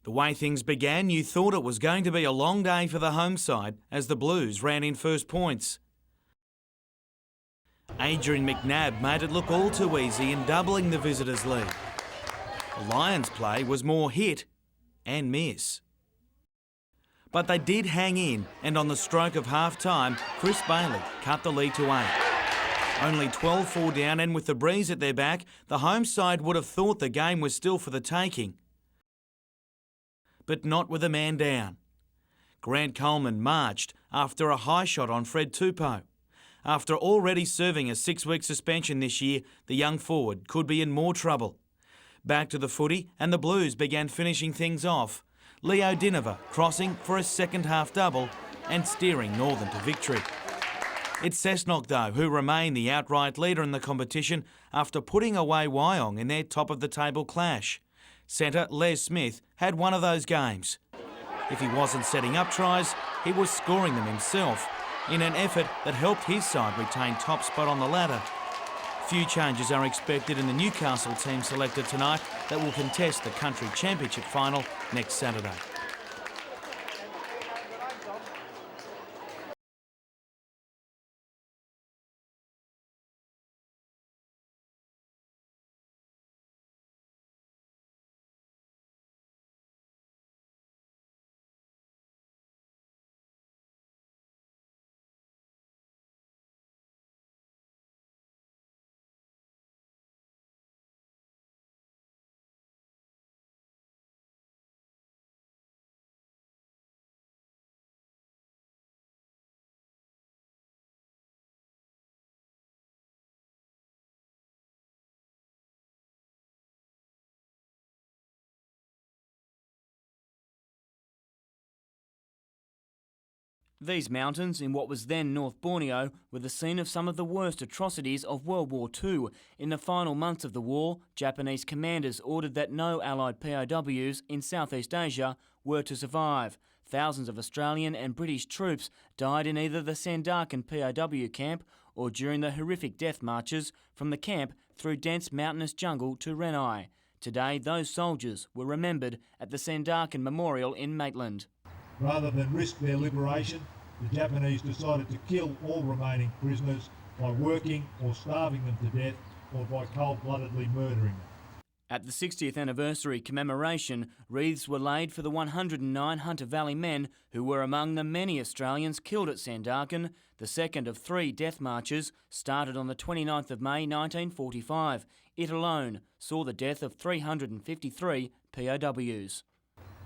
The way things began, you thought it was going to be a long day for the home side as the Blues ran in first points. Adrian McNabb made it look all too easy in doubling the visitors' lead. The Lions' play was more hit and miss. But they did hang in, and on the stroke of half-time, Chris Bailey cut the lead to 8. Only 12-4 down, and with the breeze at their back, the home side would have thought the game was still for the taking. But not with a man down. Grant Coleman marched after a high shot on Fred Tupou. After already serving a 6-week suspension this year, the young forward could be in more trouble. Back to the footy, and the Blues began finishing things off. Leo Dinova crossing for a second-half double and steering Northern to victory. It's Cessnock, though, who remain the outright leader in the competition after putting away Wyong in their top-of-the-table clash. Centre Les Smith had one of those games. If he wasn't setting up tries, he was scoring them himself in an effort that helped his side retain top spot on the ladder. Few changes are expected in the Newcastle team selected tonight that will contest the Country Championship final next Saturday. These mountains, in what was then North Borneo, were the scene of some of the worst atrocities of World War II. In the final months of the war, Japanese commanders ordered that no Allied POWs in Southeast Asia were to survive. Thousands of Australian and British troops died in either the Sandakan POW camp or during the horrific death marches from the camp through dense mountainous jungle to Renai. Today, those soldiers were remembered at the Sandakan Memorial in Maitland. Rather than risk their liberation, the Japanese decided to kill all remaining prisoners by working or starving them to death or by cold-bloodedly murdering them. At the 60th anniversary commemoration, wreaths were laid for the 109 Hunter Valley men who were among the many Australians killed at Sandakan. The second of 3 death marches started on the 29th of May 1945. It alone saw the death of 353 POWs.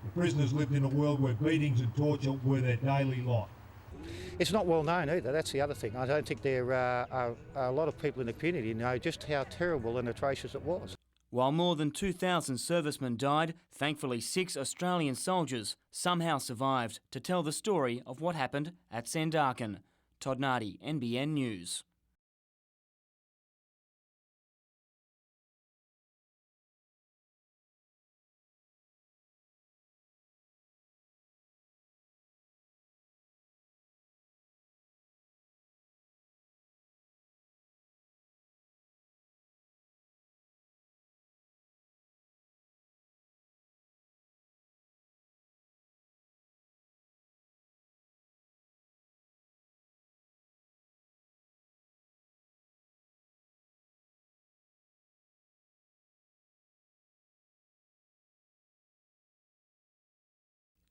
The prisoners lived in a world where beatings and torture were their daily lot. It's not well known either, that's the other thing. I don't think there are a lot of people in the community know just how terrible and atrocious it was. While more than 2,000 servicemen died, thankfully 6 Australian soldiers somehow survived to tell the story of what happened at Sandakan. Todd Nardi, NBN News.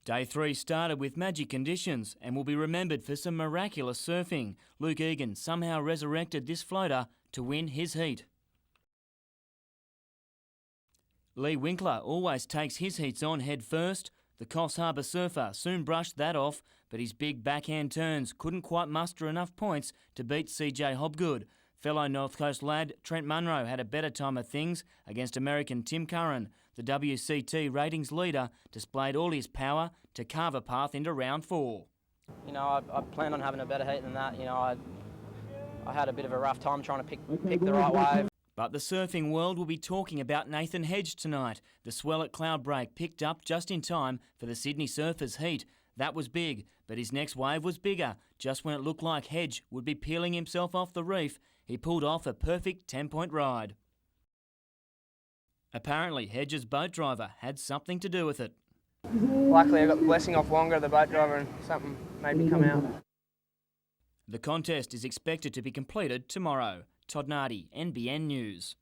Day 3 started with magic conditions and will be remembered for some miraculous surfing. Luke Egan somehow resurrected this floater to win his heat. Lee Winkler always takes his heats on head first. The Coffs Harbour surfer soon brushed that off, but his big backhand turns couldn't quite muster enough points to beat CJ Hobgood. Fellow North Coast lad Trent Munro had a better time of things against American Tim Curran. The WCT ratings leader displayed all his power to carve a path into round 4. You know, I planned on having a better heat than that. You know, I had a bit of a rough time trying to pick the right wave. But the surfing world will be talking about Nathan Hedge tonight. The swell at Cloudbreak picked up just in time for the Sydney Surfers heat. That was big, but his next wave was bigger. Just when it looked like Hedge would be peeling himself off the reef, he pulled off a perfect 10-point ride. Apparently, Hedge's boat driver had something to do with it. Luckily I got the blessing off Wonga, the boat driver, and something made me come out. The contest is expected to be completed tomorrow. Todd Nardi, NBN News.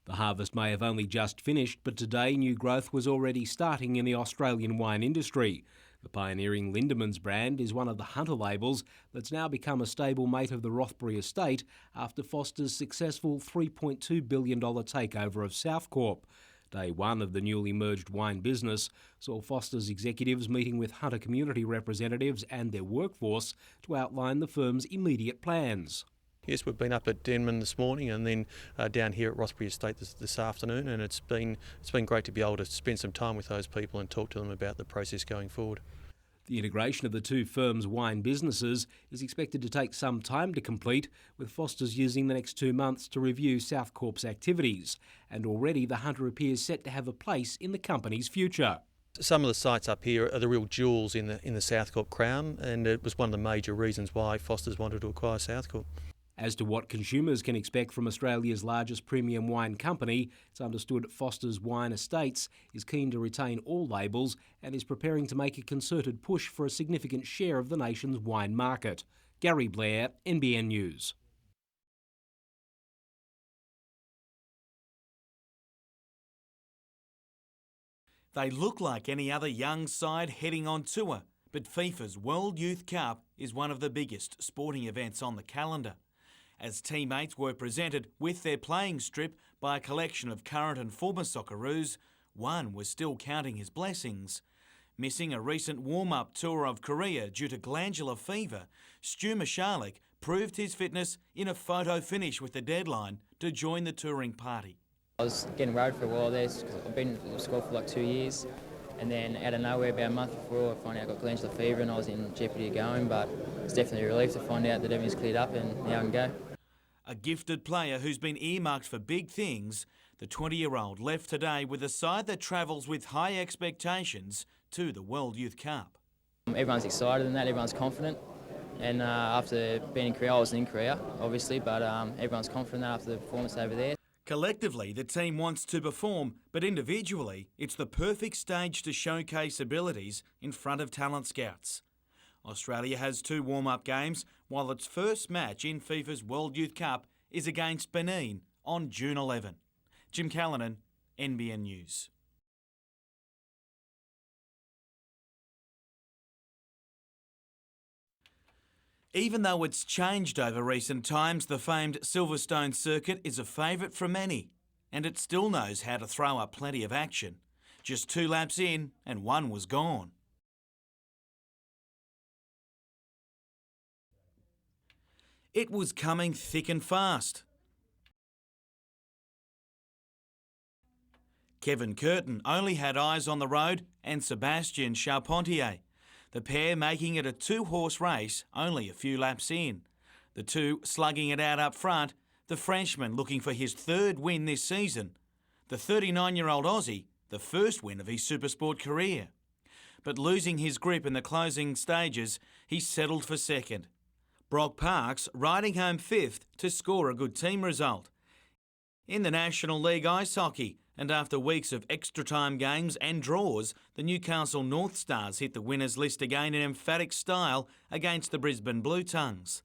The harvest may have only just finished, but today new growth was already starting in the Australian wine industry. The pioneering Lindemans brand is one of the hunter labels that's now become a stable mate of the Rothbury estate after Foster's successful $3.2 billion takeover of Southcorp. Day one of the newly merged wine business saw Foster's executives meeting with hunter community representatives and their workforce to outline the firm's immediate plans. Yes, we've been up at Denman this morning and then down here at Rothbury Estate this afternoon, and it's been great to be able to spend some time with those people and talk to them about the process going forward. The integration of the two firms' wine businesses is expected to take some time to complete, with Foster's using the next 2 months to review Southcorp's activities, and already the hunter appears set to have a place in the company's future. Some of the sites up here are the real jewels in the Southcorp crown, and it was one of the major reasons why Foster's wanted to acquire Southcorp. As to what consumers can expect from Australia's largest premium wine company, it's understood Foster's Wine Estates is keen to retain all labels and is preparing to make a concerted push for a significant share of the nation's wine market. Gary Blair, NBN News. They look like any other young side heading on tour, but FIFA's World Youth Cup is one of the biggest sporting events on the calendar. As teammates were presented with their playing strip by a collection of current and former Socceroos, one was still counting his blessings. Missing a recent warm-up tour of Korea due to glandular fever, Stu Michalek proved his fitness in a photo finish with the deadline to join the touring party. I was getting worried for a while there because I've been in school for like 2 years, and then out of nowhere about a month before I found out I got glandular fever and I was in jeopardy of going, but it's definitely a relief to find out that everything's cleared up and now I can go. A gifted player who's been earmarked for big things, the 20-year-old left today with a side that travels with high expectations to the World Youth Cup. Everyone's excited and that, everyone's confident, and after being in Korea, I wasn't in Korea obviously, but everyone's confident after the performance over there. Collectively, the team wants to perform, but individually, it's the perfect stage to showcase abilities in front of talent scouts. Australia has 2 warm-up games, while its first match in FIFA's World Youth Cup is against Benin on June 11. Jim Callanan, NBN News. Even though it's changed over recent times, the famed Silverstone circuit is a favourite for many, and it still knows how to throw up plenty of action. Just 2 laps in and one was gone. It was coming thick and fast. Kevin Curtin only had eyes on the road and Sébastien Charpentier, the pair making it a 2-horse race only a few laps in. The two slugging it out up front, the Frenchman looking for his 3rd win this season, the 39-year-old Aussie, the first win of his Supersport career. But losing his grip in the closing stages, he settled for 2nd. Brock Parks riding home 5th to score a good team result. In the National League Ice Hockey, and after weeks of extra-time games and draws, the Newcastle North Stars hit the winners list again in emphatic style against the Brisbane Blue Tongues.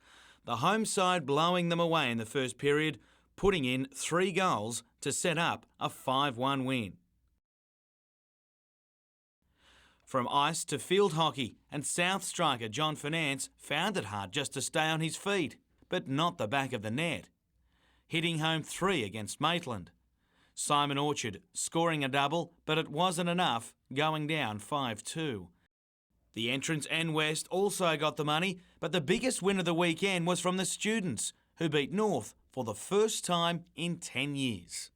the home side blowing them away in the first period, putting in 3 goals to set up a 5-1 win. From ice to field hockey, and South striker John Finance found it hard just to stay on his feet, but not the back of the net, hitting home 3 against Maitland. Simon Orchard scoring a double, but it wasn't enough, going down 5-2. The Entrance and West also got the money, but the biggest win of the weekend was from the Students, who beat North for the first time in 10 years.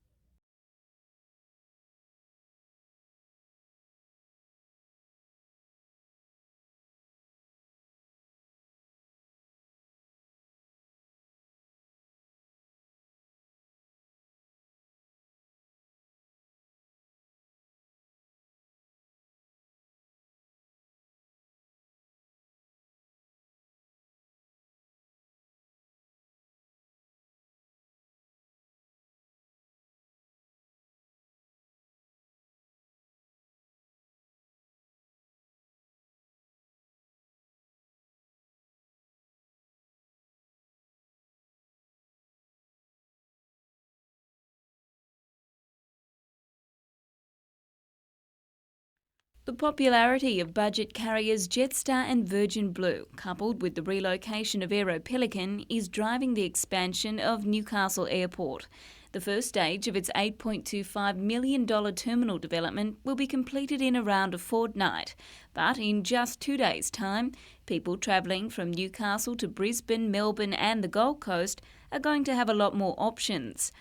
The popularity of budget carriers Jetstar and Virgin Blue, coupled with the relocation of Aero Pelican, is driving the expansion of Newcastle Airport. The first stage of its $8.25 million terminal development will be completed in around a fortnight. But in just 2 days' time, people travelling from Newcastle to Brisbane, Melbourne and the Gold Coast are going to have a lot more options.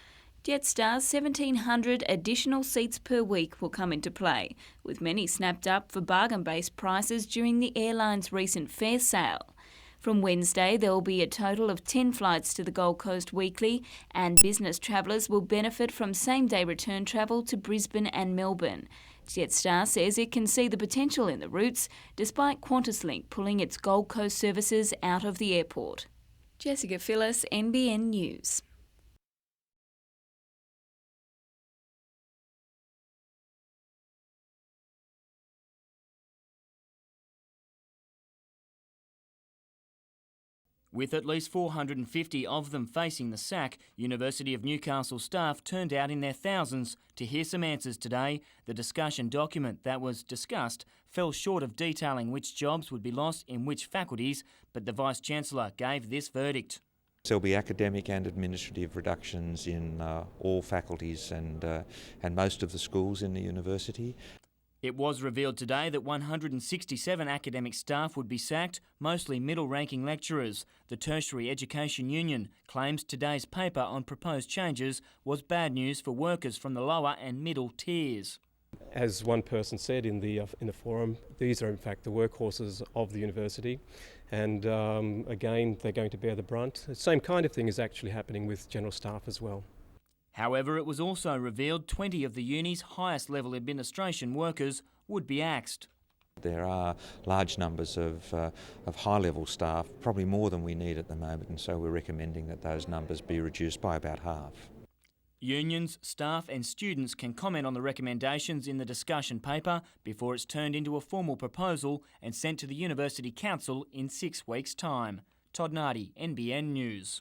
Jetstar's 1,700 additional seats per week will come into play, with many snapped up for bargain-based prices during the airline's recent fare sale. From Wednesday, there will be a total of 10 flights to the Gold Coast weekly, and business travellers will benefit from same-day return travel to Brisbane and Melbourne. Jetstar says it can see the potential in the routes, despite QantasLink pulling its Gold Coast services out of the airport. Jessica Phyllis, NBN News. With at least 450 of them facing the sack, University of Newcastle staff turned out in their thousands to hear some answers today. The discussion document that was discussed fell short of detailing which jobs would be lost in which faculties, but the Vice-Chancellor gave this verdict. There'll be academic and administrative reductions in all faculties and most of the schools in the university. It was revealed today that 167 academic staff would be sacked, mostly middle-ranking lecturers. The Tertiary Education Union claims today's paper on proposed changes was bad news for workers from the lower and middle tiers. As one person said in the forum, these are in fact the workhorses of the university, and again they're going to bear the brunt. The same kind of thing is actually happening with general staff as well. However, it was also revealed 20 of the uni's highest level administration workers would be axed. There are large numbers of high-level staff, probably more than we need at the moment, and so we're recommending that those numbers be reduced by about half. Unions, staff and students can comment on the recommendations in the discussion paper before it's turned into a formal proposal and sent to the University Council in 6 weeks' time. Todd Nardi, NBN News.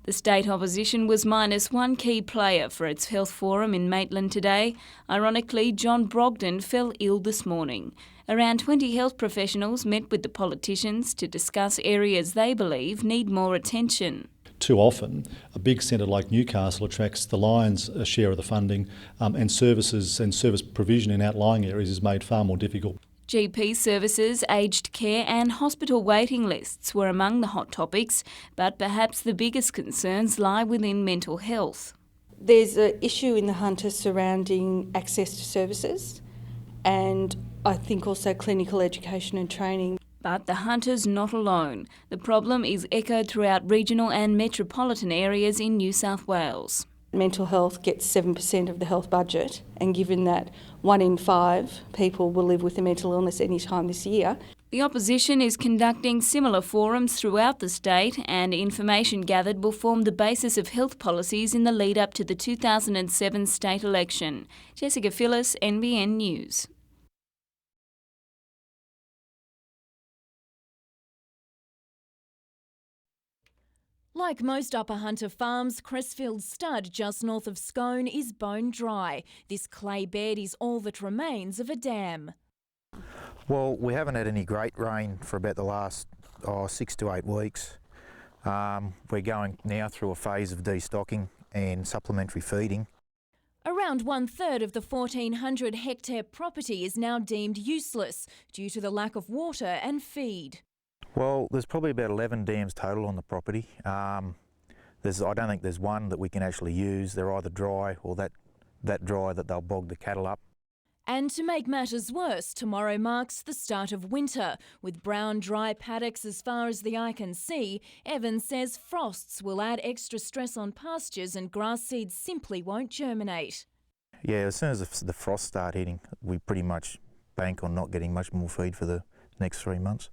The state opposition was minus one key player for its health forum in Maitland today. Ironically, John Brogden fell ill this morning. Around 20 health professionals met with the politicians to discuss areas they believe need more attention. Too often, a big centre like Newcastle attracts the Lions' share of the funding, and services and service provision in outlying areas is made far more difficult. GP services, aged care and hospital waiting lists were among the hot topics, but perhaps the biggest concerns lie within mental health. There's an issue in the Hunter surrounding access to services, and I think also clinical education and training. But the Hunter's not alone. The problem is echoed throughout regional and metropolitan areas in New South Wales. Mental health gets 7% of the health budget, and given that 1 in 5 people will live with a mental illness any time this year. The opposition is conducting similar forums throughout the state, and information gathered will form the basis of health policies in the lead up to the 2007 state election. Jessica Phillis, NBN News. Like most Upper Hunter farms, Crestfield Stud, just north of Scone, is bone dry. This clay bed is all that remains of a dam. Well, we haven't had any great rain for about the last 6 to 8 weeks. We're going now through a phase of destocking and supplementary feeding. Around 1/3 of the 1,400 hectare property is now deemed useless due to the lack of water and feed. Well, there's probably about 11 dams total on the property. I don't think there's one that we can actually use. They're either dry or that dry that they'll bog the cattle up. And to make matters worse, tomorrow marks the start of winter. With brown, dry paddocks as far as the eye can see, Evans says frosts will add extra stress on pastures and grass seeds simply won't germinate. Yeah, as soon as the frosts start hitting, we pretty much bank on not getting much more feed for the next 3 months.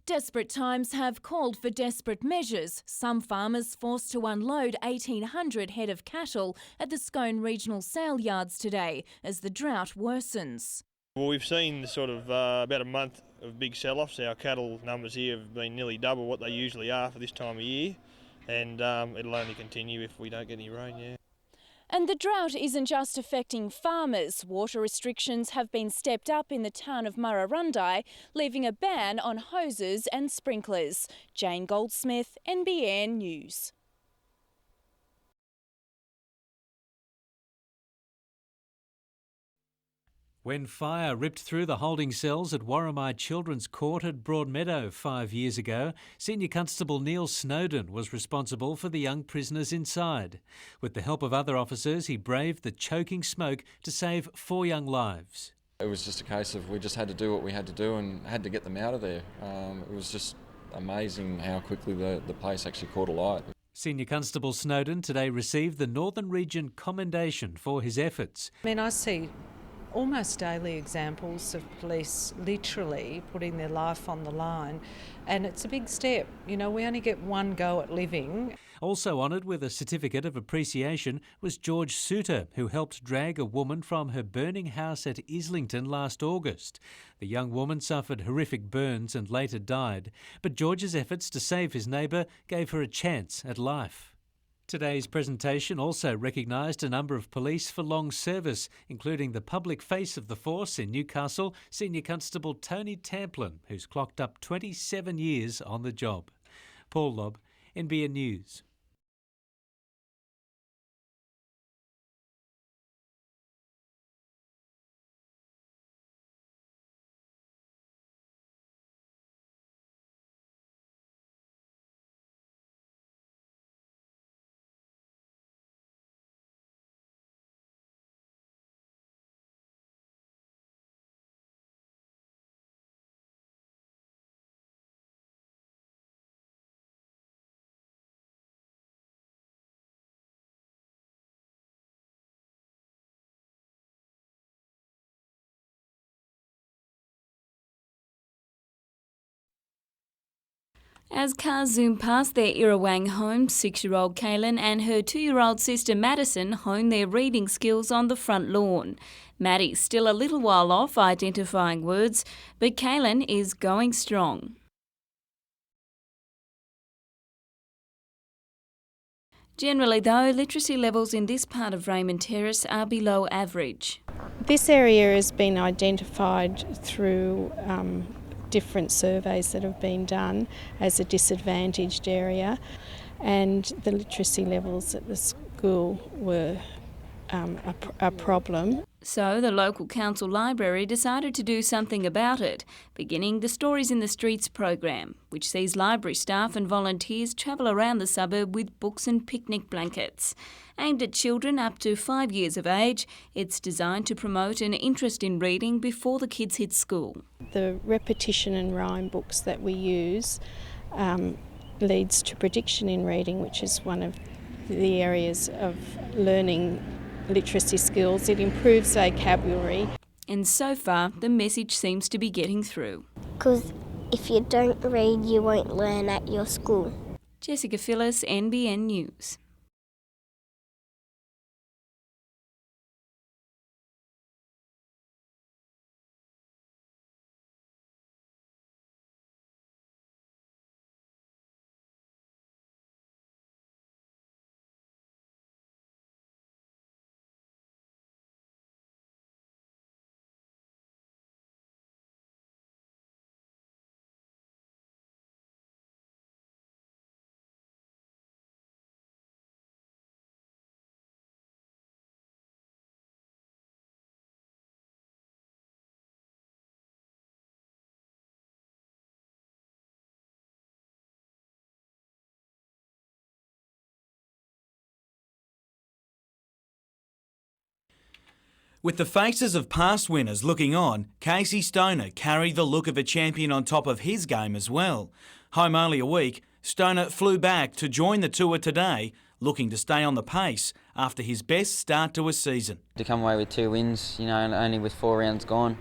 Desperate times have called for desperate measures. Some farmers forced to unload 1,800 head of cattle at the Scone Regional Sale Yards today as the drought worsens. Well, we've seen sort of about a month of big sell-offs. Our cattle numbers here have been nearly double what they usually are for this time of year, and it'll only continue if we don't get any rain, yeah. And the drought isn't just affecting farmers. Water restrictions have been stepped up in the town of Murrurundi, leaving a ban on hoses and sprinklers. Jane Goldsmith, NBN News. When fire ripped through the holding cells at Warramai Children's Court at Broadmeadow 5 years ago, Senior Constable Neil Snowden was responsible for the young prisoners inside. With the help of other officers, he braved the choking smoke to save 4 young lives. It was just a case of we just had to do what we had to do and had to get them out of there. It was just amazing how quickly the place actually caught alight. Senior Constable Snowden today received the Northern Region Commendation for his efforts. I see almost daily examples of police literally putting their life on the line, and it's a big step. We only get one go at living. Also honoured with a certificate of appreciation was George Suter, who helped drag a woman from her burning house at Islington last August. The young woman suffered horrific burns and later died, but George's efforts to save his neighbour gave her a chance at life. Today's presentation also recognised a number of police for long service, including the public face of the force in Newcastle, Senior Constable Tony Tamplin, who's clocked up 27 years on the job. Paul Lobb, NBN News. As cars zoom past their Irrawang home, 6-year-old Kaylin and her 2-year-old sister Madison hone their reading skills on the front lawn. Maddie's still a little while off identifying words, but Kaylin is going strong. Generally though, literacy levels in this part of Raymond Terrace are below average. This area has been identified through different surveys that have been done as a disadvantaged area, and the literacy levels at the school were a problem. So the local council library decided to do something about it, beginning the Stories in the Streets program, which sees library staff and volunteers travel around the suburb with books and picnic blankets. Aimed at children up to 5 years of age, it's designed to promote an interest in reading before the kids hit school. The repetition and rhyme books that we use leads to prediction in reading, which is one of the areas of learning literacy skills. It improves vocabulary. And so far, the message seems to be getting through. Because if you don't read, you won't learn at your school. Jessica Phyllis, NBN News. With the faces of past winners looking on, Casey Stoner carried the look of a champion on top of his game as well. Home only a week, Stoner flew back to join the tour today, looking to stay on the pace after his best start to a season. To come away with 2 wins, you know, and only with 4 rounds gone,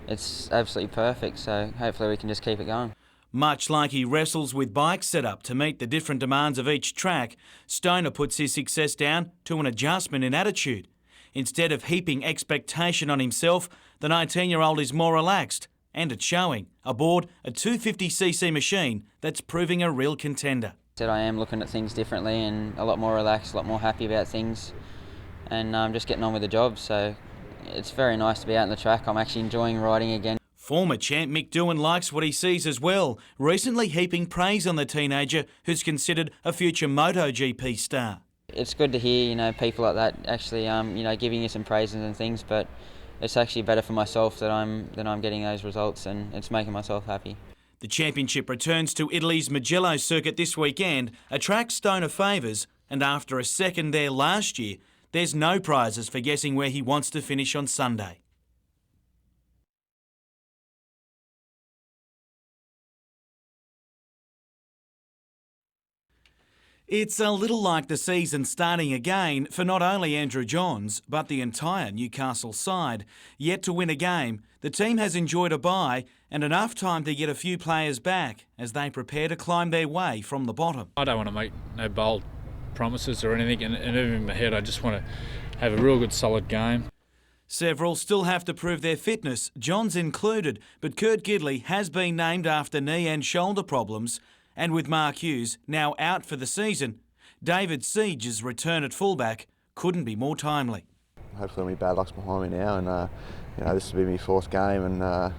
it's absolutely perfect, so hopefully we can just keep it going. Much like he wrestles with bikes set up to meet the different demands of each track, Stoner puts his success down to an adjustment in attitude. Instead of heaping expectation on himself, the 19-year-old is more relaxed, and it's showing, aboard a 250cc machine that's proving a real contender. I am looking at things differently and a lot more relaxed, a lot more happy about things, and I'm just getting on with the job, so it's very nice to be out on the track. I'm actually enjoying riding again. Former champ Mick Doohan likes what he sees as well, recently heaping praise on the teenager who's considered a future MotoGP star. It's good to hear, you know, people like that actually, you know, giving you some praises and things, but it's actually better for myself that I'm getting those results, and it's making myself happy. The championship returns to Italy's Mugello circuit this weekend, a track Stoner favours, and after a second there last year, there's no prizes for guessing where he wants to finish on Sunday. It's a little like the season starting again for not only Andrew Johns, but the entire Newcastle side. Yet to win a game, the team has enjoyed a bye and enough time to get a few players back as they prepare to climb their way from the bottom. I don't want to make no bold promises or anything, and even in my head I just want to have a real good solid game. Several still have to prove their fitness, Johns included, but Kurt Gidley has been named after knee and shoulder problems. And with Mark Hughes now out for the season, David Siege's return at fullback couldn't be more timely. Hopefully my bad luck's behind me now, and you know, this will be my 4th game, and I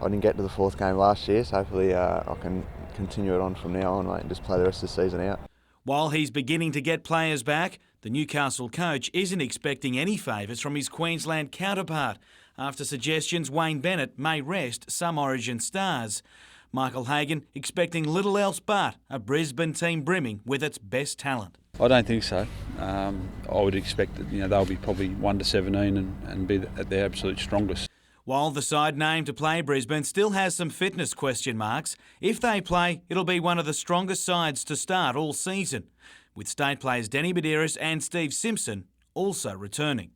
didn't get to the 4th game last year, so hopefully I can continue it on from now on, mate, and just play the rest of the season out. While he's beginning to get players back, the Newcastle coach isn't expecting any favours from his Queensland counterpart after suggestions Wayne Bennett may rest some Origin stars. Michael Hagan expecting little else but a Brisbane team brimming with its best talent. I don't think so. I would expect that they'll be probably 1 to 17 and be at their absolute strongest. While the side named to play Brisbane still has some fitness question marks, if they play, it'll be one of the strongest sides to start all season, with state players Danny Medeiros and Steve Simpson also returning.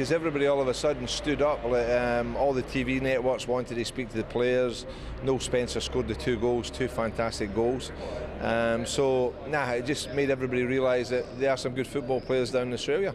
because everybody all of a sudden stood up. All the TV networks wanted to speak to the players. Noel Spencer scored the 2 goals, 2 fantastic goals. It just made everybody realise that there are some good football players down in Australia.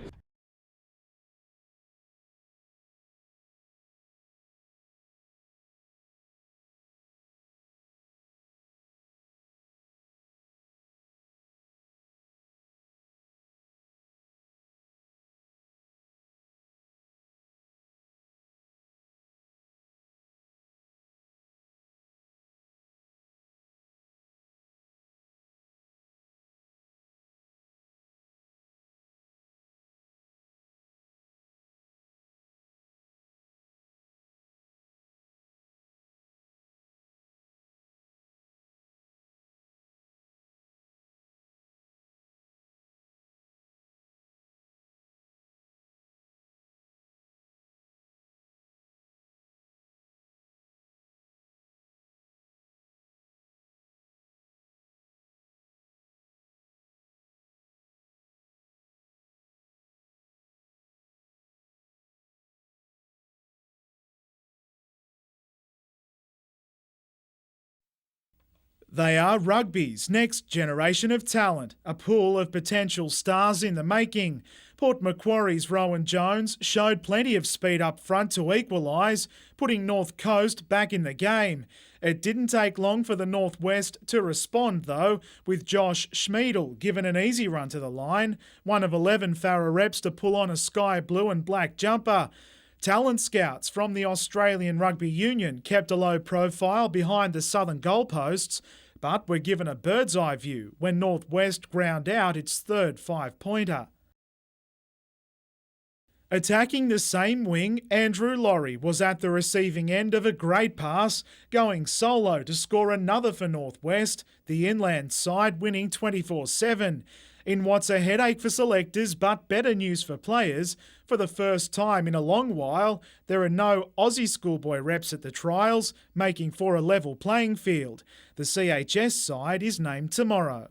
They are rugby's next generation of talent, a pool of potential stars in the making. Port Macquarie's Rowan Jones showed plenty of speed up front to equalise, putting North Coast back in the game. It didn't take long for the Northwest to respond though, with Josh Schmiedel given an easy run to the line, one of 11 Farah reps to pull on a sky blue and black jumper. Talent scouts from the Australian Rugby Union kept a low profile behind the southern goalposts, but were given a bird's eye view when Northwest ground out its third 5-pointer. Attacking the same wing, Andrew Laurie was at the receiving end of a great pass, going solo to score another for Northwest, the inland side winning 24-7. In what's a headache for selectors but better news for players, for the first time in a long while, there are no Aussie schoolboy reps at the trials, making for a level playing field. The CHS side is named tomorrow.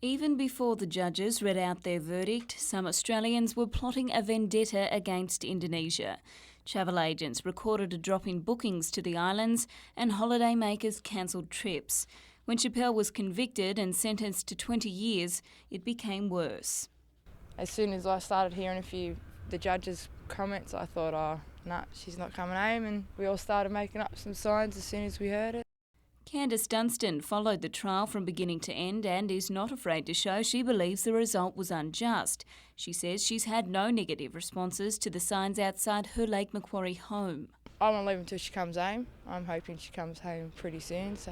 Even before the judges read out their verdict, some Australians were plotting a vendetta against Indonesia. Travel agents recorded a drop in bookings to the islands and holidaymakers cancelled trips. When Chappelle was convicted and sentenced to 20 years, it became worse. As soon as I started hearing the judges' comments, I thought, oh, nah, she's not coming home, and we all started making up some signs as soon as we heard it. Candice Dunstan followed the trial from beginning to end and is not afraid to show she believes the result was unjust. She says she's had no negative responses to the signs outside her Lake Macquarie home. I won't leave until she comes home. I'm hoping she comes home pretty soon. So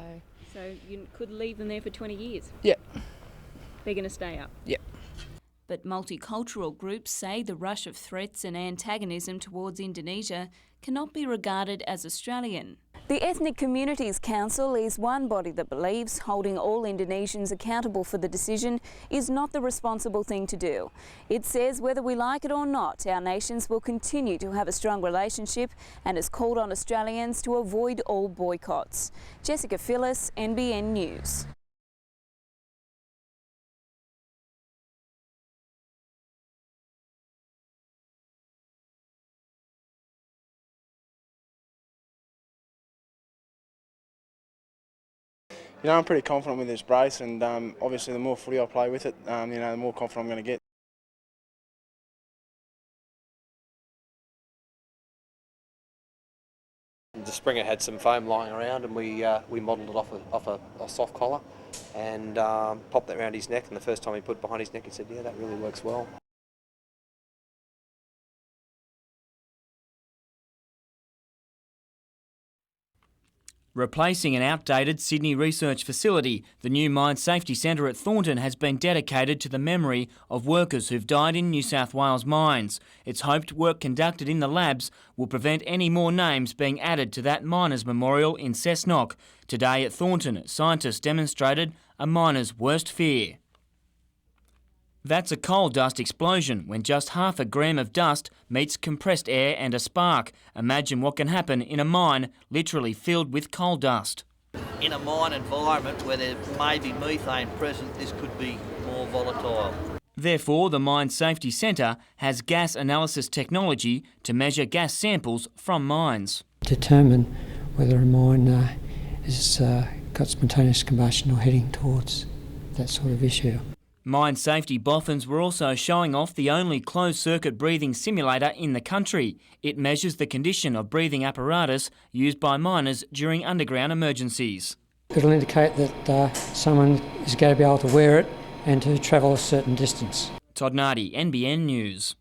you could leave them there for 20 years? Yep. They're going to stay up? Yep. But multicultural groups say the rush of threats and antagonism towards Indonesia cannot be regarded as Australian. The Ethnic Communities Council is one body that believes holding all Indonesians accountable for the decision is not the responsible thing to do. It says whether we like it or not, our nations will continue to have a strong relationship and has called on Australians to avoid all boycotts. Jessica Phyllis, NBN News. You know, I'm pretty confident with this brace, and obviously the more footy I play with it, the more confident I'm going to get. The Springer had some foam lying around, and we modelled it off a soft collar and popped that around his neck, and the first time he put it behind his neck he said, yeah, that really works well. Replacing an outdated Sydney research facility, the new Mine Safety Centre at Thornton has been dedicated to the memory of workers who've died in New South Wales mines. It's hoped work conducted in the labs will prevent any more names being added to that miners' memorial in Cessnock. Today at Thornton, scientists demonstrated a miner's worst fear. That's a coal dust explosion when just half a gram of dust meets compressed air and a spark. Imagine what can happen in a mine literally filled with coal dust. in a mine environment where there may be methane present, this could be more volatile. Therefore, the Mine Safety Centre has gas analysis technology to measure gas samples from mines. Determine whether a mine has got spontaneous combustion or heading towards that sort of issue. Mine Safety boffins were also showing off the only closed-circuit breathing simulator in the country. It measures the condition of breathing apparatus used by miners during underground emergencies. It'll indicate that someone is going to be able to wear it and to travel a certain distance. Todd Nardi, NBN News.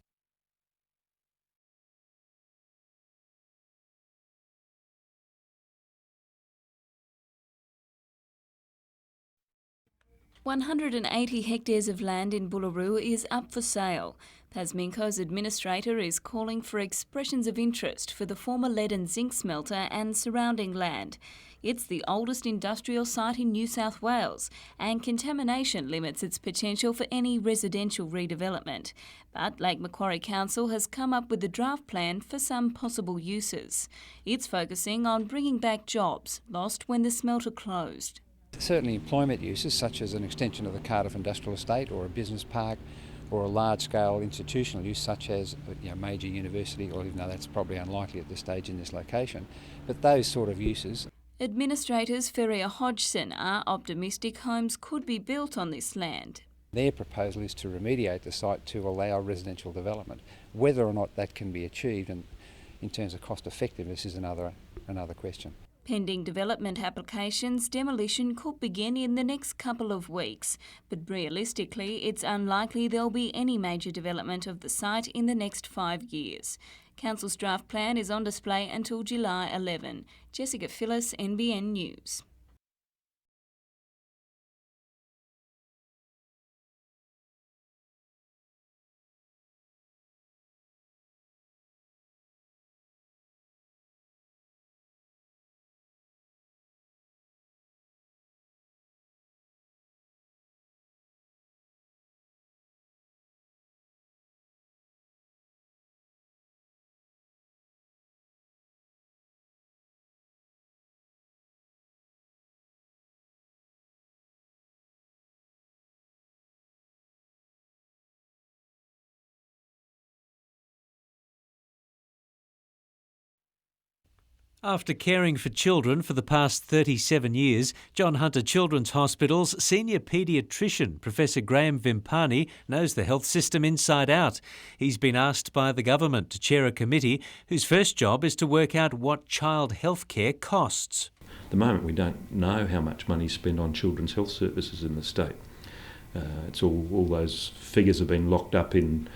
"180 hectares of land in Bullaroo is up for sale. Pasminco's administrator is calling for expressions of interest for the former lead and zinc smelter and surrounding land. It's the oldest industrial site in New South Wales, and contamination limits its potential for any residential redevelopment. But Lake Macquarie Council has come up with a draft plan for some possible uses. It's focusing on bringing back jobs lost when the smelter closed. Certainly employment uses such as an extension of the Cardiff Industrial Estate or a business park or a large-scale institutional use such as a major university, or even though that's probably unlikely at this stage in this location. But those sort of uses. Administrators Ferrier Hodgson are optimistic homes could be built on this land. Their proposal is to remediate the site to allow residential development. Whether or not that can be achieved and in terms of cost effectiveness is another question. Pending development applications, demolition could begin in the next couple of weeks, but realistically it's unlikely there'll be any major development of the site in the next 5 years. Council's draft plan is on display until July 11. Jessica Phyllis, NBN News. After caring for children for the past 37 years, John Hunter Children's Hospital's senior paediatrician, Professor Graham Vimpani, knows the health system inside out. He's been asked by the government to chair a committee whose first job is to work out what child health care costs. At the moment, we don't know how much money is spent on children's health services in the state. It's all those figures have been locked up in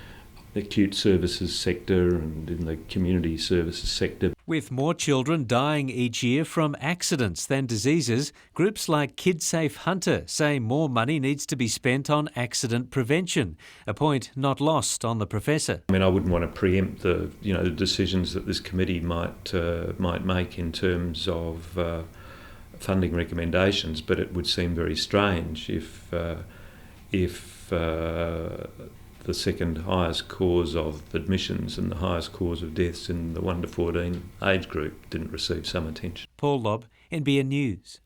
the acute services sector and in the community services sector. With more children dying each year from accidents than diseases, groups like KidSafe Hunter say more money needs to be spent on accident prevention, a point not lost on the professor. I mean, I wouldn't want to preempt the decisions that this committee might make in terms of funding recommendations, but it would seem very strange if the second highest cause of admissions and the highest cause of deaths in the 1 to 14 age group didn't receive some attention. Paul Lobb, NBN News.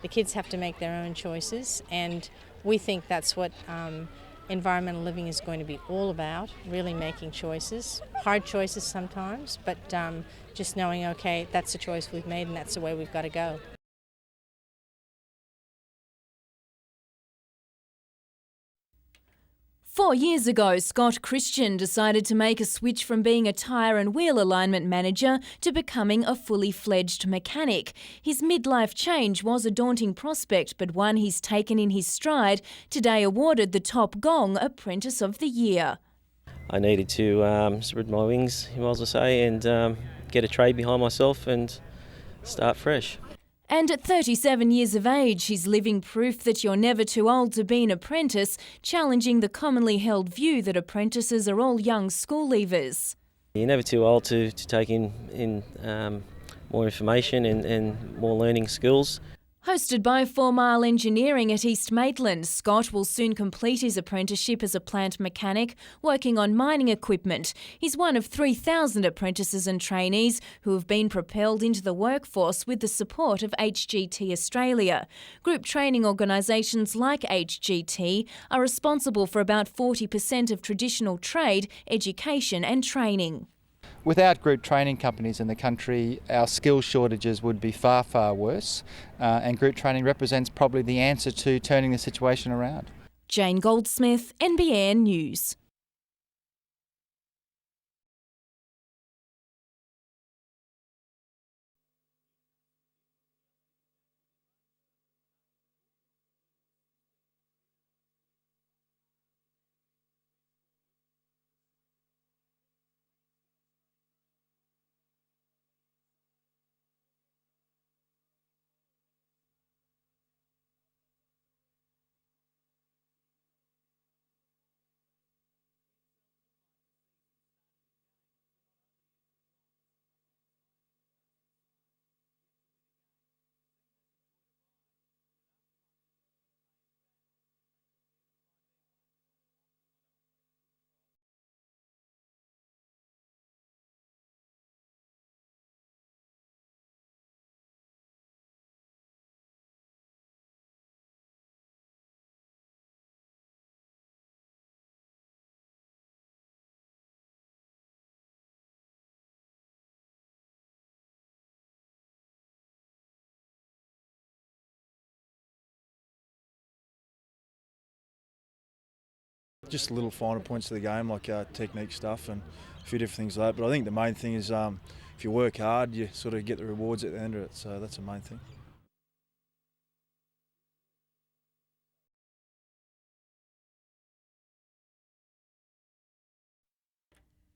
The kids have to make their own choices, and we think that's what environmental living is going to be all about, really making choices. Hard choices sometimes, but just knowing, okay, that's the choice we've made and that's the way we've got to go. Four years ago, Scott Christian decided to make a switch from being a tyre and wheel alignment manager to becoming a fully fledged mechanic. His midlife change was a daunting prospect, but one he's taken in his stride, today awarded the Top Gong Apprentice of the Year. I needed to spread my wings, you might as well say, and get a trade behind myself and start fresh. And at 37 years of age, he's living proof that you're never too old to be an apprentice, challenging the commonly held view that apprentices are all young school leavers. You're never too old to take in more information and more learning skills. Hosted by 4 Mile Engineering at East Maitland, Scott will soon complete his apprenticeship as a plant mechanic working on mining equipment. He's one of 3,000 apprentices and trainees who have been propelled into the workforce with the support of HGT Australia. Group training organisations like HGT are responsible for about 40% of traditional trade, education and training. Without group training companies in the country, our skills shortages would be far, far worse, and group training represents probably the answer to turning the situation around. Jane Goldsmith, NBN News. Just little finer points of the game, like technique stuff and a few different things like that. But I think the main thing is if you work hard, you sort of get the rewards at the end of it. So that's the main thing.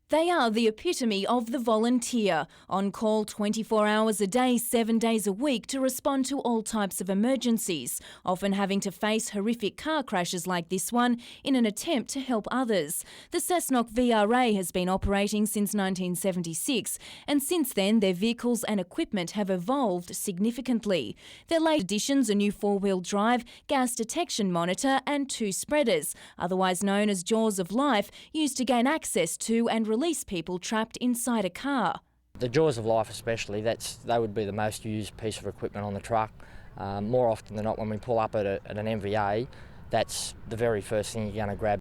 They are the epitome of the volunteer, on call 24 hours a day, 7 days a week to respond to all types of emergencies, often having to face horrific car crashes like this one in an attempt to help others. The Cessnock VRA has been operating since 1976, and since then their vehicles and equipment have evolved significantly. Their late additions, a new 4-wheel drive, gas detection monitor and 2 spreaders, otherwise known as Jaws of Life, used to gain access to and release people trapped inside a car. The Jaws of Life especially, they would be the most used piece of equipment on the truck. More often than not when we pull up at an MVA, that's the very first thing you're going to grab.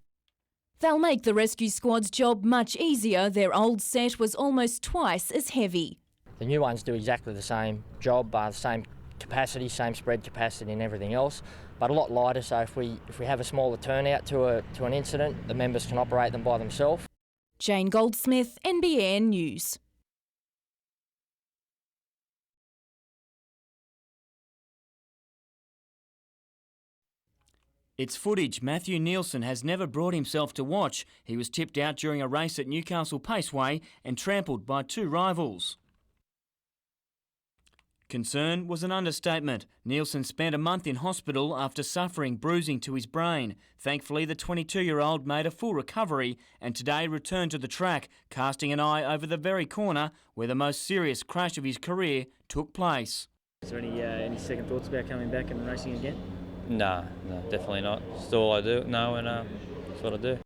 They'll make the rescue squad's job much easier. Their old set was almost twice as heavy. The new ones do exactly the same job, the same capacity, same spread capacity and everything else, but a lot lighter, so if we have a smaller turnout to an incident, the members can operate them by themselves. Jane Goldsmith, NBN News. It's footage Matthew Nielsen has never brought himself to watch. He was tipped out during a race at Newcastle Paceway and trampled by 2 rivals. Concern was an understatement. Nielsen spent a month in hospital after suffering bruising to his brain. Thankfully, the 22-year-old made a full recovery and today returned to the track, casting an eye over the very corner where the most serious crash of his career took place. Is there any second thoughts about coming back and racing again? No, definitely not. It's all I do know, and that's what I do.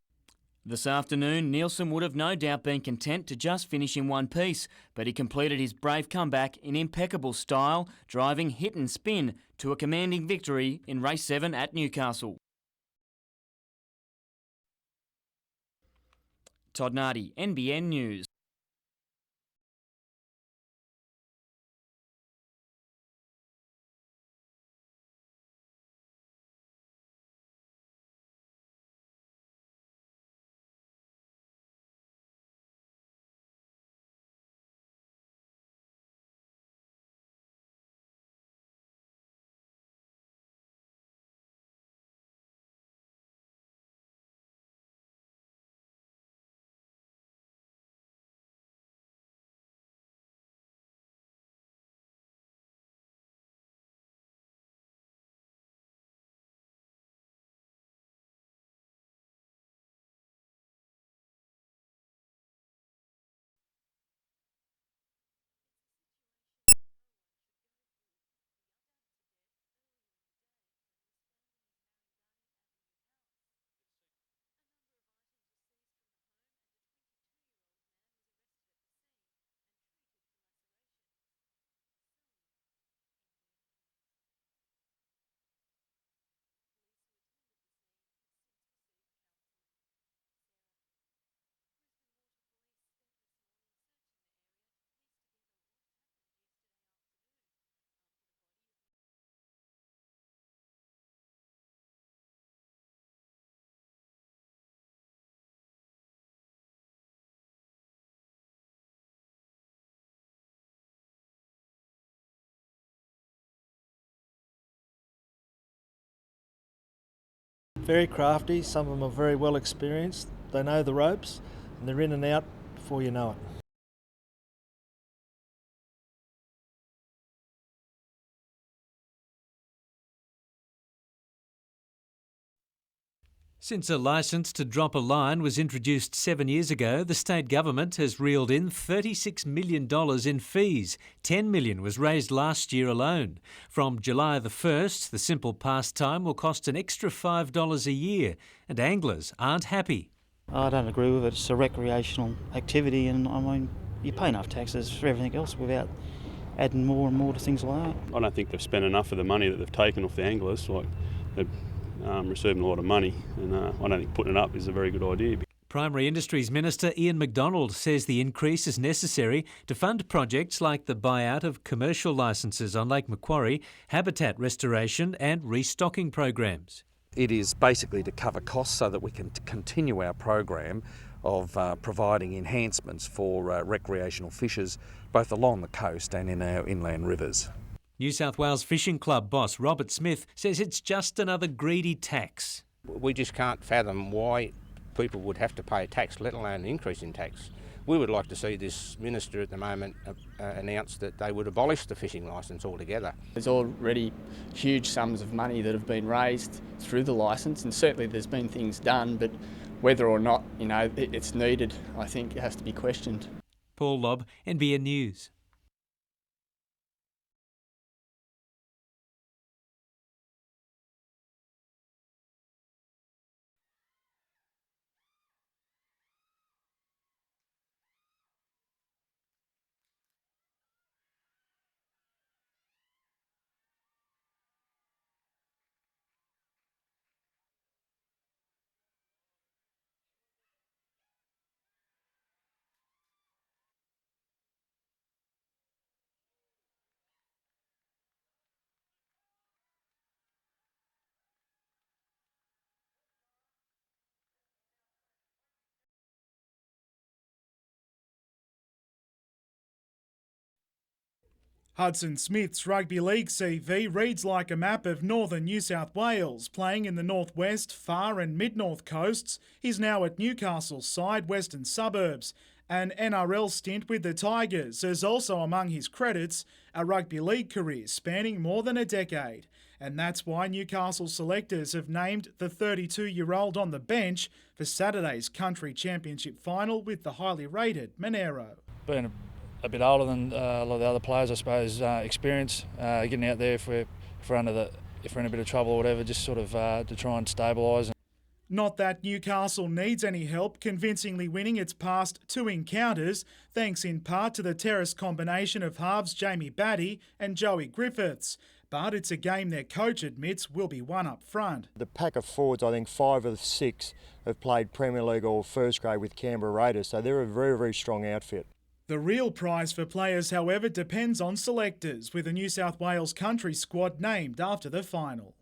This afternoon, Nielsen would have no doubt been content to just finish in one piece, but he completed his brave comeback in impeccable style, driving hit and spin to a commanding victory in Race 7 at Newcastle. Todd Nardi, NBN News. very crafty, some of them are very well experienced, they know the ropes, and they're in and out before you know it. Since a licence to drop a line was introduced 7 years ago, the state government has reeled in $36 million in fees. $10 million was raised last year alone. From July the 1st, the simple pastime will cost an extra $5 a year, and anglers aren't happy. I don't agree with it. It's a recreational activity, and I mean, you pay enough taxes for everything else without adding more and more to things like that. I don't think they've spent enough of the money that they've taken off the anglers. They've received a lot of money, and I don't think putting it up is a very good idea. Primary Industries Minister Ian MacDonald says the increase is necessary to fund projects like the buyout of commercial licences on Lake Macquarie, habitat restoration and restocking programs. It is basically to cover costs so that we can continue our program of providing enhancements for recreational fishers both along the coast and in our inland rivers. New South Wales Fishing Club boss Robert Smith says it's just another greedy tax. We just can't fathom why people would have to pay a tax, let alone an increase in tax. We would like to see this minister at the moment announce that they would abolish the fishing licence altogether. There's already huge sums of money that have been raised through the licence, and certainly there's been things done, but whether or not it's needed, I think it has to be questioned. Paul Lobb, NBN News. Hudson Smith's rugby league CV reads like a map of northern New South Wales. Playing in the northwest, far and mid-north coasts, he's now at Newcastle's side, western suburbs. An NRL stint with the Tigers is also among his credits, a rugby league career spanning more than a decade. And that's why Newcastle selectors have named the 32-year-old on the bench for Saturday's Country Championship final with the highly rated Monero. Being a bit older than a lot of the other players, I suppose, experience, getting out there if we're in a bit of trouble or whatever, just sort of to try and stabilise. Not that Newcastle needs any help convincingly winning its past two encounters, thanks in part to the Torres combination of halves Jamie Batty and Joey Griffiths. But it's a game their coach admits will be won up front. The pack of forwards, I think 5 of the 6 have played Premier League or first grade with Canberra Raiders, so they're a very, very strong outfit. The real prize for players, however, depends on selectors, with a New South Wales country squad named after the final.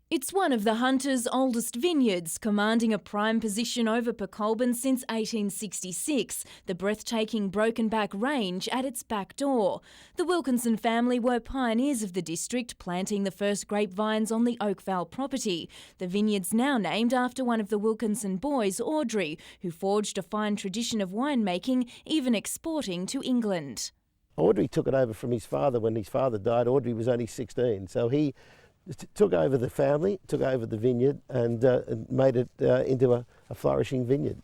It's one of the Hunter's oldest vineyards, commanding a prime position over Pecolbin since 1866, the breathtaking Broken Back Range at its back door. The Wilkinson family were pioneers of the district, planting the first grapevines on the Oakvale property. The vineyard's now named after one of the Wilkinson boys, Audrey, who forged a fine tradition of winemaking, even exporting to England. Audrey took it over from his father. When his father died, Audrey was only 16, so he took over the family, took over the vineyard and made it into a flourishing vineyard.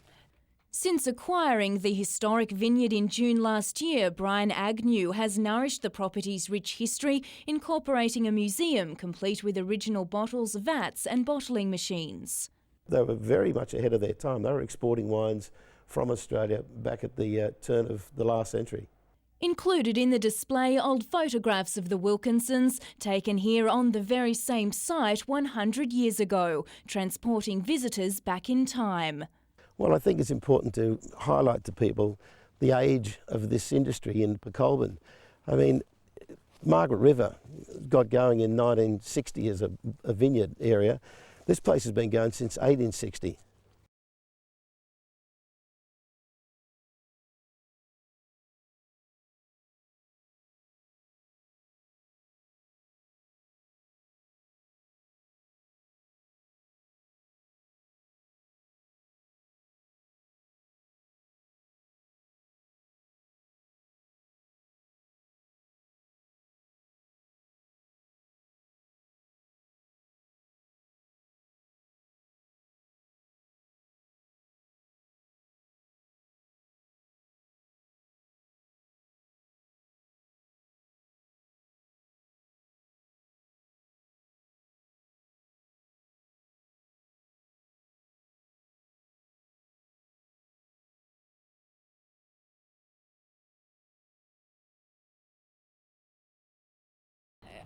Since acquiring the historic vineyard in June last year, Brian Agnew has nourished the property's rich history, incorporating a museum complete with original bottles, vats and bottling machines. They were very much ahead of their time. They were exporting wines from Australia back at the turn of the last century. Included in the display, old photographs of the Wilkinsons, taken here on the very same site 100 years ago, transporting visitors back in time. Well, I think it's important to highlight to people the age of this industry in Pecolbin. I mean, Margaret River got going in 1960 as a vineyard area. This place has been going since 1860.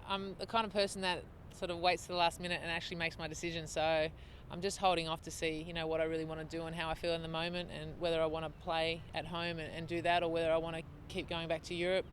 I'm the kind of person that sort of waits to the last minute and actually makes my decision. So I'm just holding off to see, what I really want to do and how I feel in the moment, and whether I want to play at home and do that, or whether I want to keep going back to Europe.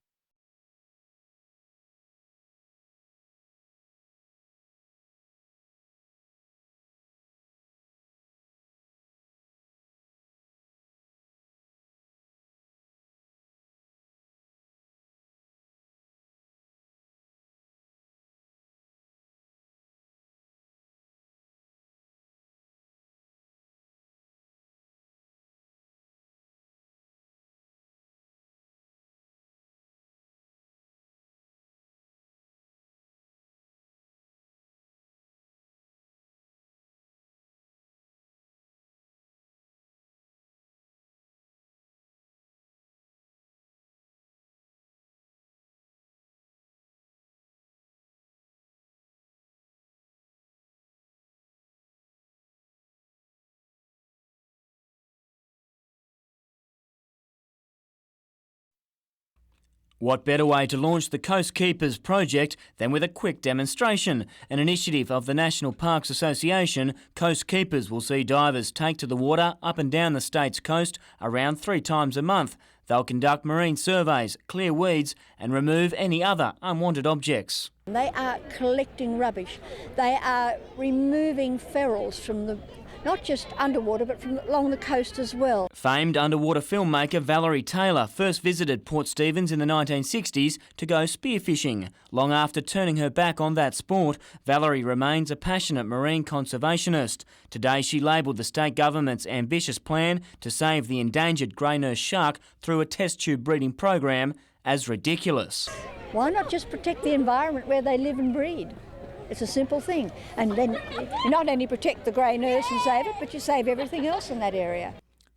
What better way to launch the Coast Keepers project than with a quick demonstration? An initiative of the National Parks Association, Coast Keepers will see divers take to the water up and down the state's coast around 3 times a month. They'll conduct marine surveys, clear weeds and remove any other unwanted objects. They are collecting rubbish. They are removing ferals from not just underwater, but from along the coast as well. Famed underwater filmmaker Valerie Taylor first visited Port Stephens in the 1960s to go spearfishing. Long after turning her back on that sport, Valerie remains a passionate marine conservationist. Today she labelled the state government's ambitious plan to save the endangered grey nurse shark through a test tube breeding program as ridiculous. Why not just protect the environment where they live and breed? It's a simple thing. And then you not only protect the grey nurse and save it, but you save everything else in that area.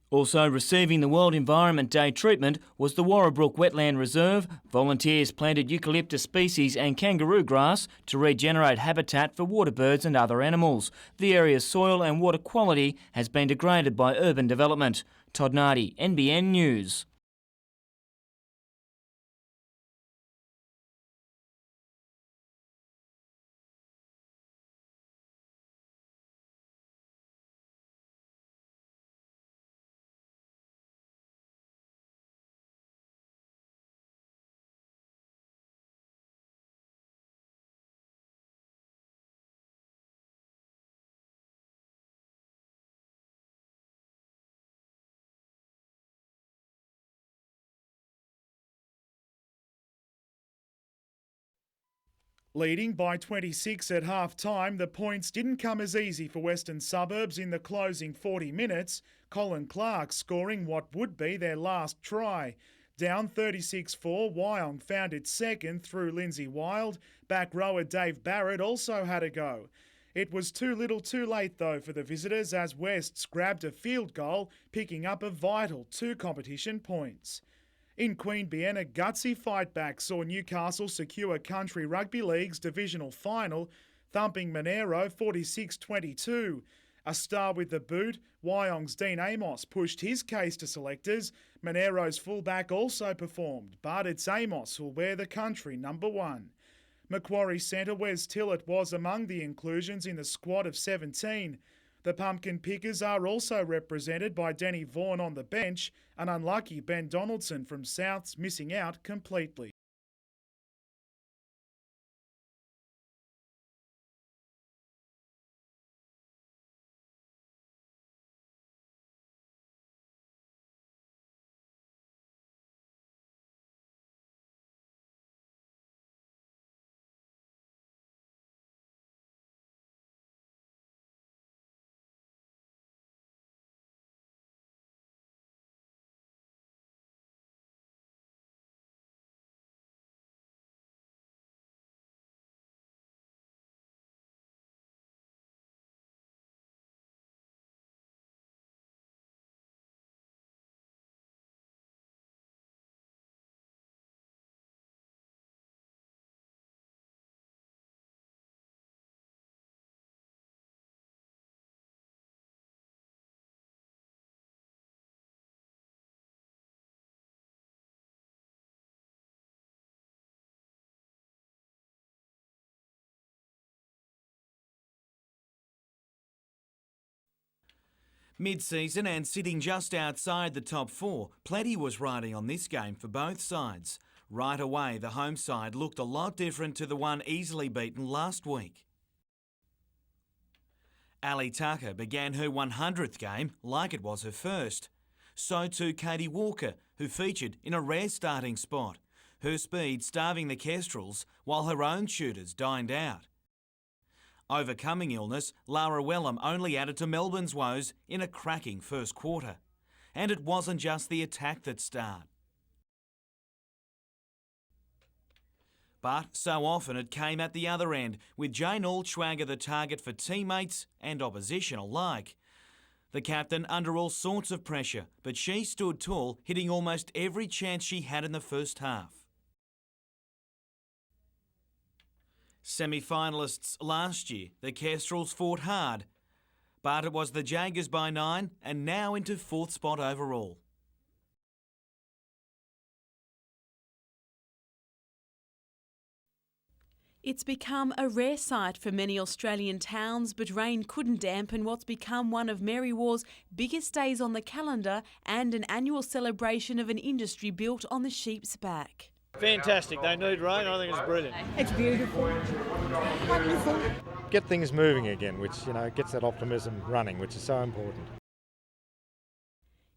Also receiving the World Environment Day treatment was the Warrabrook Wetland Reserve. Volunteers planted eucalyptus species and kangaroo grass to regenerate habitat for water birds and other animals. The area's soil and water quality has been degraded by urban development. Todd Nardi, NBN News. Leading by 26 at half-time, the points didn't come as easy for Western Suburbs in the closing 40 minutes, Colin Clark scoring what would be their last try. Down 36-4, Wyong found its second through Lindsay Wild. Back rower Dave Barrett also had a go. It was too little too late though for the visitors as Wests grabbed a field goal, picking up a vital 2 competition points. In Queanbeyan, a gutsy fight back saw Newcastle secure Country Rugby League's divisional final, thumping Monero 46-22. A star with the boot, Wyong's Dean Amos pushed his case to selectors. Monero's fullback also performed, but it's Amos who'll wear the country number 1. Macquarie centre Wes Tillett was among the inclusions in the squad of 17. The Pumpkin Pickers are also represented by Denny Vaughan on the bench, an unlucky Ben Donaldson from Souths missing out completely. Mid-season and sitting just outside the top four, plenty was riding on this game for both sides. Right away, the home side looked a lot different to the one easily beaten last week. Ali Tucker began her 100th game like it was her first. So too Katie Walker, who featured in a rare starting spot, her speed starving the Kestrels while her own shooters dined out. Overcoming illness, Lara Wellham only added to Melbourne's woes in a cracking first quarter. And it wasn't just the attack that starred. But so often it came at the other end, with Jane Altschwager the target for teammates and opposition alike. The captain under all sorts of pressure, but she stood tall, hitting almost every chance she had in the first half. Semi-finalists last year, the Kestrels fought hard, but it was the Jaggers by 9 and now into 4th spot overall. It's become a rare sight for many Australian towns, but rain couldn't dampen what's become one of Mary War's biggest days on the calendar and an annual celebration of an industry built on the sheep's back. Fantastic. They need rain. I think it's brilliant. It's beautiful. Wonderful. Get things moving again, which, gets that optimism running, which is so important.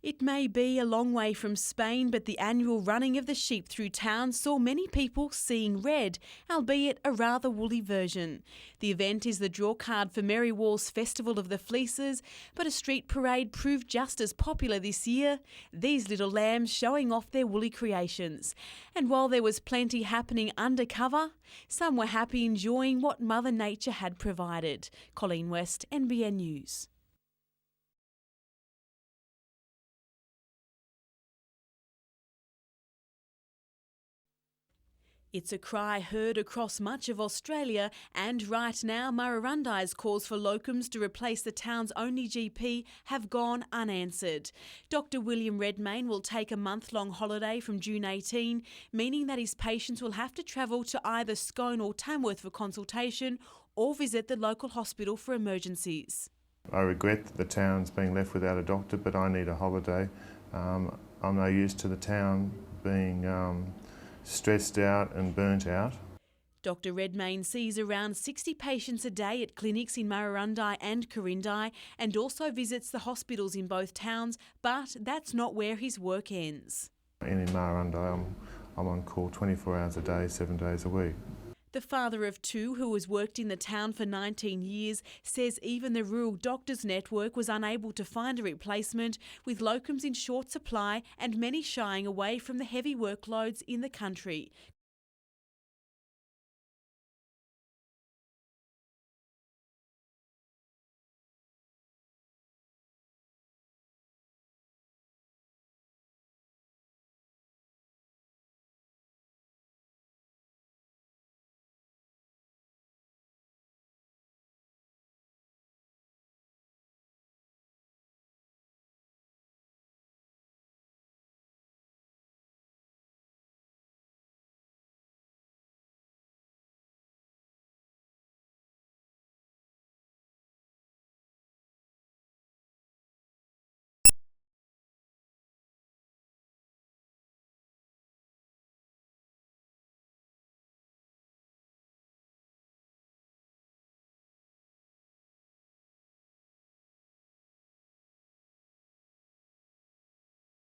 It may be a long way from Spain, but the annual running of the sheep through town saw many people seeing red, albeit a rather woolly version. The event is the draw card for Mary War's Festival of the Fleeces, but a street parade proved just as popular this year, these little lambs showing off their woolly creations. And while there was plenty happening undercover, some were happy enjoying what Mother Nature had provided. Colleen West, NBN News. It's a cry heard across much of Australia, and right now Murrurundi's calls for locums to replace the town's only GP have gone unanswered. Dr William Redmayne will take a month-long holiday from June 18, meaning that his patients will have to travel to either Scone or Tamworth for consultation or visit the local hospital for emergencies. I regret that the town's being left without a doctor, but I need a holiday. I'm no use to the town being stressed out and burnt out. Dr Redmayne sees around 60 patients a day at clinics in Murrurundi and Corindi and also visits the hospitals in both towns, but that's not where his work ends. In Murrurundi, I'm on call 24 hours a day, 7 days a week. The father of two, who has worked in the town for 19 years, says even the rural doctors network was unable to find a replacement, with locums in short supply and many shying away from the heavy workloads in the country.